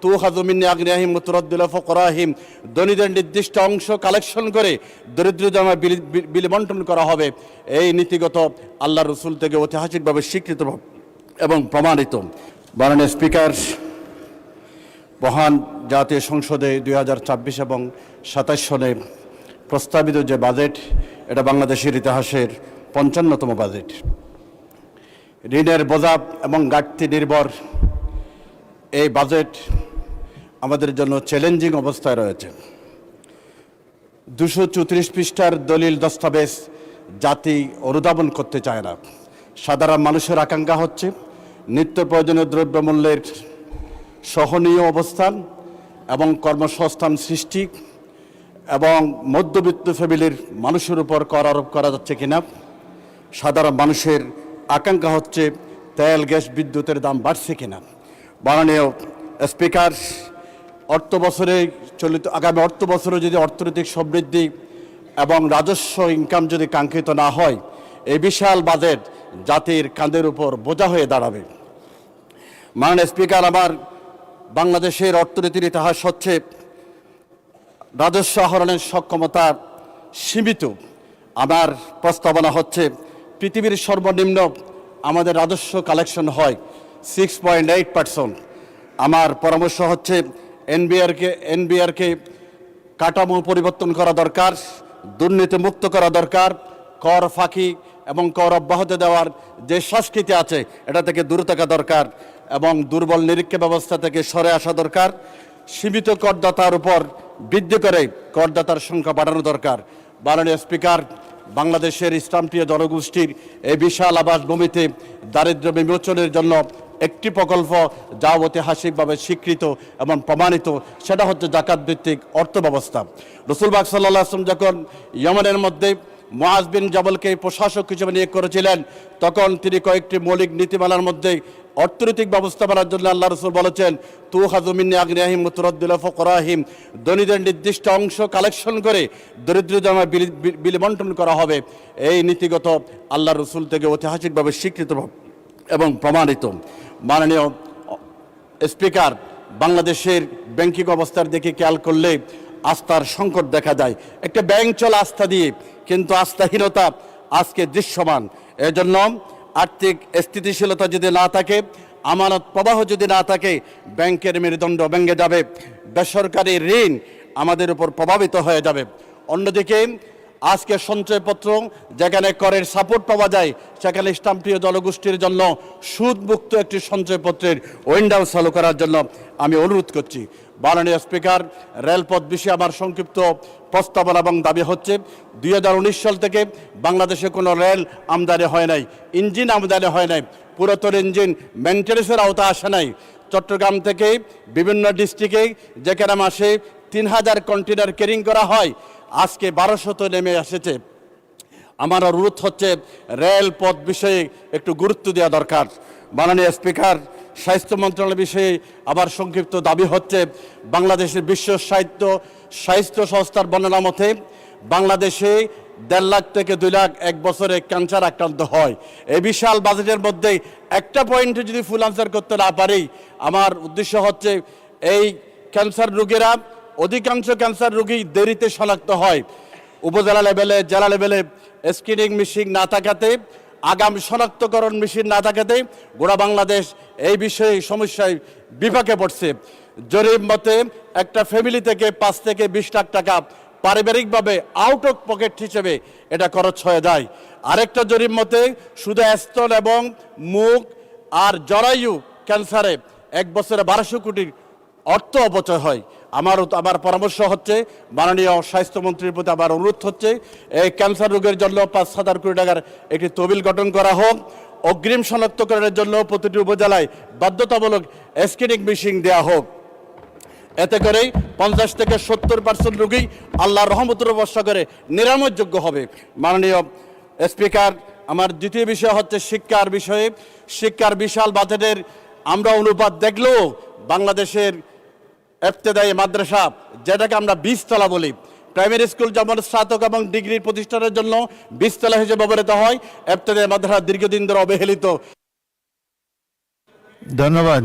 তুখাযু মিন আগনিয়াহিম ওয়া তুরাদ্দু ইলা ফুকারাহিম, ধনীদের নির্দিষ্ট অংশ কালেকশন করে দরিদ্রদের বিলি বন্টন করা হবে। এই নীতিগত আল্লাহ রসুল থেকে ঐতিহাসিকভাবে স্বীকৃত এবং প্রমাণিত। মাননীয় স্পিকার, মহান জাতীয় সংসদে 2024 এবং 27 সনে প্রস্তাবিত যে বাজেট, এটা বাংলাদেশের ইতিহাসের 55তম বাজেট। ঋণের বোঝা এবং ঘাটতি নির্ভর এই বাজেট আমাদের জন্য চ্যালেঞ্জিং অবস্থায় রয়েছে। 234 পৃষ্ঠার দলিল দস্তাবেজ জাতি অনুধাবন করতে চায় না। সাধারণ মানুষের আকাঙ্ক্ষা হচ্ছে নিত্য প্রয়োজনীয় দ্রব্যমূল্যের সহনীয় অবস্থান এবং কর্মসংস্থান সৃষ্টি, এবং মধ্যবিত্ত ফ্যামিলির মানুষের উপর কর আরোপ করা যাচ্ছে কিনা। সাধারণ মানুষের আকাঙ্ক্ষা হচ্ছে তেল, গ্যাস, বিদ্যুতের দাম বাড়ছে কিনা। মাননীয় স্পিকার, আগামী অর্থ বছরে যদি অর্থনৈতিক সমৃদ্ধি এবং রাজস্ব ইনকাম যদি কাঙ্ক্ষিত না হয়, এই বিশাল বাজেট জাতির কাঁধের উপর বোঝা হয়ে দাঁড়াবে। মাননীয় স্পিকার, আমার বাংলাদেশের অর্থনীতির ইতিহাস হচ্ছে রাজস্ব আহরণের সক্ষমতা সীমিত। আমার প্রস্তাবনা হচ্ছে পৃথিবীর সর্বনিম্ন আমাদের রাজস্ব কালেকশন হয় 6.8%। আমার পরামর্শ হচ্ছে এনবিআরকে কাঠামো পরিবর্তন করা দরকার, দুর্নীতিমুক্ত করা দরকার, কর ফাঁকি এবং কর অব্যাহতি দেওয়ার যে সংস্কৃতি আছে এটা থেকে দূরে থাকা দরকার, এবং দুর্বল নিরীক্ষা ব্যবস্থা থেকে সরে আসা দরকার। সীমিত করদাতার উপর বৃদ্ধি করে করদাতার সংখ্যা বাড়ানো দরকার। মাননীয় স্পিকার, বাংলাদেশের ইসলামপ্রিয় জনগোষ্ঠীর এই বিশাল আবাসভূমিতে দারিদ্র্য বিমোচনের জন্য একটি প্রকল্প যা ঐতিহাসিকভাবে স্বীকৃত এবং প্রমাণিত, সেটা হচ্ছে জাকাত ভিত্তিক অর্থ ব্যবস্থা। রাসূল পাক সাল্লাল্লাহু আলাইহি ওয়াসাল্লাম যখন ইয়েমেনের মধ্যে মুআজ বিন জাবলকে প্রশাসক হিসেবে নিয়োগ করেছিলেন, তখন তিনি কয়েকটি মৌলিক নীতিমালার মধ্যে অর্থনৈতিক ব্যবস্থাপনার জন্য আল্লাহ রসুল বলেছেন, তুখাযু মিন আগনিয়াহিম ওয়া তুরাদ্দু ইলা ফুকারাহিম, ধনীদের নির্দিষ্ট অংশ কালেকশন করে দরিদ্রদের বিলি বন্টন করা হবে। এই নীতিগত আল্লাহ রসুল থেকে ঐতিহাসিকভাবে স্বীকৃত এবং প্রমাণিত। মাননীয় স্পিকার, বাংলাদেশের ব্যাংকিং অবস্থার দিকে খেয়াল করলে আস্থার সংকট দেখা যায়। একটা ব্যাংক চলে আস্থা দিয়ে, কিন্তু আস্থাহীনতা আজকে দৃশ্যমান। এজন্য আর্থিক স্থিতিশীলতা যদি না থাকে, আমানত প্রবাহ যদি না থাকে, ব্যাংকের মেরুদণ্ড ভেঙে যাবে, বেসরকারি ঋণ আমাদের উপর প্রভাবিত হয়ে যাবে। অন্যদিকে আজকে সঞ্চয়পত্র যেখানে করের সাপোর্ট পাওয়া যায়, সেখানে ইসলামপ্রিয় জনগোষ্ঠীর জন্য সুদমুক্ত একটি সঞ্চয়পত্রের উইন্ডো চালু করার জন্য আমি অনুরোধ করছি। মাননীয় স্পিকার, রেলপথ বিষয়ে আমার সংক্ষিপ্ত প্রস্তাবনা এবং দাবি হচ্ছে, 2019 সাল থেকে বাংলাদেশে কোনো রেল আমদানি হয় নাই, ইঞ্জিন আমদানি হয় নাই, পুরাতন ইঞ্জিন মেনটেন্যান্সের আওতা আসে নাই। চট্টগ্রাম থেকে বিভিন্ন ডিস্ট্রিক্টে যেখানে মাসে 3000 কন্টেনার ক্যারিং করা হয়, আজকে 1200 নেমে এসেছে। আমার অনুরোধ হচ্ছে রেলপথ বিষয়ে একটু গুরুত্ব দেওয়া দরকার। মাননীয় স্পিকার, স্বাস্থ্য মন্ত্রণালয় বিষয়ে আবার সংক্ষিপ্ত দাবি হচ্ছে, বাংলাদেশের বিশ্ব স্বাস্থ্য সংস্থার বর্ণনা মতে বাংলাদেশে 1.5 লাখ থেকে 2 লাখ এক বছরে ক্যান্সার আক্রান্ত হয়। এই বিশাল বাজেটের মধ্যে একটা পয়েন্টে যদি ফুল আনসার করতে না পারি, আমার উদ্দেশ্য হচ্ছে এই ক্যান্সার রোগীরা, অধিকাংশ ক্যান্সার রোগী দেরিতে শনাক্ত হয়। উপজেলা লেভেলে, জেলা লেভেলে স্ক্রিনিং মেশিন না থাকাতে, আগামী শনাক্তকরণ মেশিন না থাকাতে গোটা বাংলাদেশ এই বিষয়ে সমস্যায় বিপাকে পড়ছে। জরিপ মতে একটা ফ্যামিলি থেকে 5 থেকে 20 লাখ টাকা পারিবারিকভাবে আউট অফ পকেট হিসেবে এটা খরচ হয়ে যায়। আরেকটা জরিপ মতে শুধু স্তন এবং মুখ আর জরায়ু ক্যান্সারে এক বছরে 1200 কোটির অর্থ অপচয় হয়। আমার পরামর্শ হচ্ছে, মাননীয় স্বাস্থ্যমন্ত্রীর প্রতি আমার অনুরোধ হচ্ছে, এই ক্যান্সার রোগের জন্য 5,000 কোটি টাকার একটি তহবিল গঠন করা হোক। অগ্রিম শনাক্তকরণের জন্য প্রতিটি উপজেলায় বাধ্যতামূলক স্ক্রিনিং মেশিন দেওয়া হোক। এতে করে 50 থেকে 70% রোগী আল্লাহর রহমতের ভরসা করে নিরাময়যোগ্য হবে। মাননীয় স্পিকার, আমার দ্বিতীয় বিষয় হচ্ছে শিক্ষার বিষয়ে। শিক্ষার বিশাল বাজেটের আমরা অনুপাত দেখলেও বাংলাদেশের ইবতেদায়ী মাদ্রাসা, যেটাকে আমরা 20 তলা বলি, প্রাইমারি স্কুল যেমন স্নাতক এবং ডিগ্রি প্রতিষ্ঠানের জন্য 20 তলা হিসেবে ব্যবহৃত হয়, ইবতেদায়ী মাদ্রাসা দীর্ঘদিন ধরে অবহেলিত। ধন্যবাদ।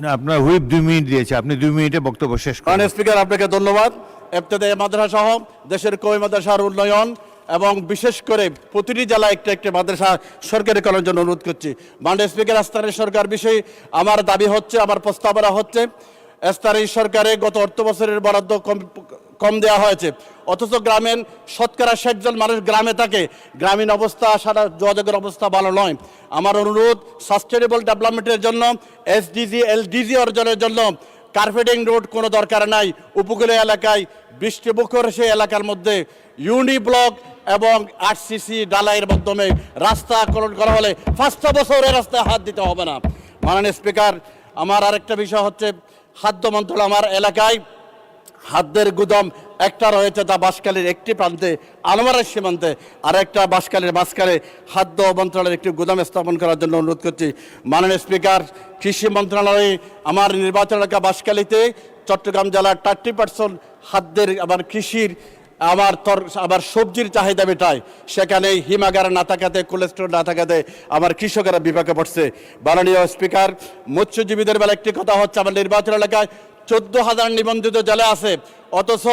না, আপনার হুইপ 2 মিনিট দিয়েছে, আপনি 2 মিনিটে বক্তব্য শেষ করেন। মাননীয় স্পিকার, আপনাকে ধন্যবাদ। এবতেদায়ী মাদ্রাসা সহ দেশের কওমি মাদ্রাসার উন্নয়ন এবং বিশেষ করে প্রতিটি জেলায় একটা একটা মাদ্রাসা সরকারি করার জন্য অনুরোধ করছি। মাননীয় স্পিকার, স্থানীয় সরকার বিষয়ে আমার দাবি হচ্ছে, আমার প্রস্তাবনা হচ্ছে, স্থানীয় সরকারে গত অর্থ বছরের বরাদ্দ কম দেওয়া হয়েছে, অথচ গ্রামীণ শতকরা 60 জন মানুষ গ্রামে থাকে। গ্রামীণ অবস্থা, সারা যোগাযোগের অবস্থা ভালো নয়। আমার অনুরোধ, সাস্টেনেবল ডেভেলপমেন্টের জন্য, SDG LDG অর্জনের জন্য কার্পেটিং রোড কোনো দরকার নাই। উপকূলীয় এলাকায় বৃষ্টিমুখর সেই এলাকার মধ্যে ইউনি ব্লক এবং RCC ডালাইয়ের মাধ্যমে রাস্তা করা হলে 5টা বছরের রাস্তায় হাত দিতে হবে না। মাননীয় স্পিকার, আমার আরেকটা বিষয় হচ্ছে খাদ্য মন্ত্রণালয়। আমার এলাকায় খাদ্যের গুদাম একটা রয়েছে, তা বাঁশখালীর একটি প্রান্তে, আনোয়ারের সীমান্তে, আর একটা বাঁশখালীর মাঝখানে। খাদ্য মন্ত্রণালয়ের একটি গুদাম স্থাপন করার জন্য অনুরোধ করছি। মাননীয় স্পিকার, কৃষি মন্ত্রণালয়ে আমার নির্বাচন এলাকা বাঁশখালীতে চট্টগ্রাম জেলার 30% খাদ্যের আবার কৃষির আবার সবজির চাহিদা মেটায়। সেখানে হিমাগার না থাকাতে, কোলেস্ট্রল না থাকাতে আমার কৃষকেরা বিপাকে পড়ছে। মাননীয় স্পিকার, মৎস্যজীবীদের বেলা একটি কথা হচ্ছে, আমার নির্বাচন এলাকায় 14,000 নিবন্ধিত জেলা আছে, অথচ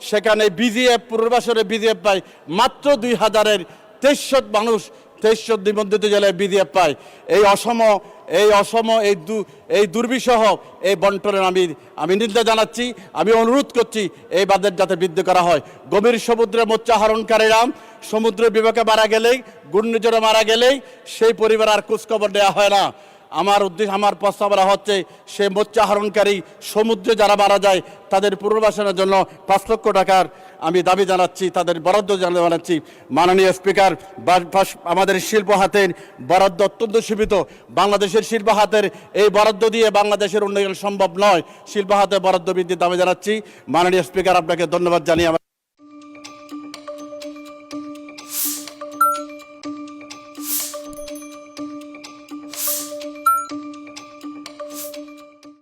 সেখানে BGF পূর্বাসরে BGF পায় মাত্র 2,000-এর 2300 মানুষ 2300 নিবন্ধিত জেলায় BGF পায়। এই দুর্বিষহ এই বন্টনের আমি নিন্দা জানাচ্ছি। আমি অনুরোধ করছি এই বাজেট যাতে বৃদ্ধি করা হয়। গভীর সমুদ্রে মৎস্য আহরণকারীরা সমুদ্র বিভাগে মারা গেলেই, ঘূর্ণিঝড়ে মারা গেলেই সেই পরিবার আর খোঁজখবর দেওয়া হয় না। আমার প্রস্তাবনা হচ্ছে, সে মৎস্য আহরণকারী সমুদ্রে যারা মারা যায় তাদের পুনর্বাসনের জন্য 5 লক্ষ টাকার আমি দাবি জানাচ্ছি, তাদের বরাদ্দ জানাচ্ছি। মাননীয় স্পিকার, আমাদের শিল্প হাতের বরাদ্দ অত্যন্ত সীমিত। বাংলাদেশের শিল্প হাতের এই বরাদ্দ দিয়ে বাংলাদেশের উন্নয়ন সম্ভব নয়। শিল্প হাতে বরাদ্দ বৃদ্ধির দাবি জানাচ্ছি। মাননীয় স্পিকার, আপনাকে ধন্যবাদ জানিয়ে